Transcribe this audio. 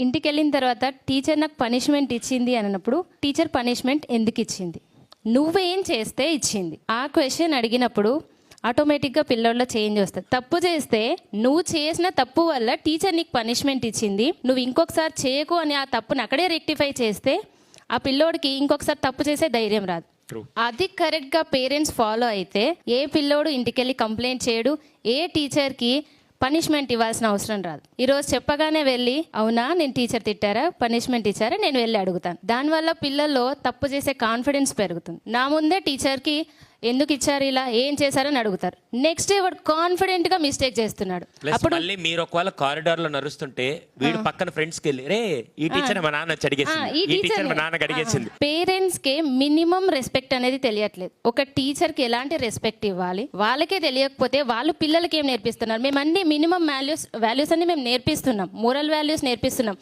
ఇంటికి వెళ్ళిన తర్వాత టీచర్ నాకు పనిష్మెంట్ ఇచ్చింది అని అన్నప్పుడు టీచర్ పనిష్మెంట్ ఎందుకు ఇచ్చింది, నువ్వేం చేస్తే ఇచ్చింది, ఆ క్వశ్చన్ అడిగినప్పుడు ఆటోమేటిక్గా పిల్లోళ్ళలో చేంజ్ వస్తుంది. తప్పు చేస్తే నువ్వు చేసిన తప్పు వల్ల టీచర్ నీకు పనిష్మెంట్ ఇచ్చింది, నువ్వు ఇంకొకసారి చేయకు అని ఆ తప్పుని అక్కడే రెక్టిఫై చేస్తే ఆ పిల్లోడికి ఇంకొకసారి తప్పు చేసే ధైర్యం రాదు. అది కరెక్ట్గా పేరెంట్స్ ఫాలో అయితే ఏ పిల్లోడు ఇంటికెళ్ళి కంప్లైంట్ చేయడు, ఏ టీచర్కి పనిష్మెంట్ ఇవ్వాల్సిన అవసరం రాదు. ఈరోజు చెప్పగానే వెళ్ళి అవునా నేను టీచర్ తిట్టారా పనిష్మెంట్ ఇచ్చారా నేను వెళ్ళి అడుగుతాను. దానివల్ల పిల్లల్లో తప్పు చేసే కాన్ఫిడెన్స్ పెరుగుతుంది. నా ముందే టీచర్కి ఎందుకు ఇచ్చారు ఇలా ఏం చేశారని అడుగుతారు. నెక్స్ట్ డే వాడు కాన్ఫిడెంట్ గా మిస్టేక్ చేస్తున్నాడు. అప్పుడు మళ్ళీ మీరు ఒకవేళ కారిడార్ లో నడుస్తుంటే వీడు పక్కన ఫ్రెండ్స్ కి వెళ్ళి రే ఈ టీచర్ మా నాన్న అడిగేసింది, ఈ టీచర్ మా నాన్నకి అడిగేసింది. పేరెంట్స్ కి మినిమం రెస్పెక్ట్ అనేది తెలియట్లేదు. ఒక టీచర్ కి ఎలాంటి రెస్పెక్ట్ ఇవ్వాలి వాళ్ళకే తెలియకపోతే వాళ్ళు పిల్లలకి ఏం నేర్పిస్తున్నారు. మేము అన్ని మినిమం వాల్యూస్ అన్ని మేము నేర్పిస్తున్నాం, మోరల్ వాల్యూస్ నేర్పిస్తున్నాం.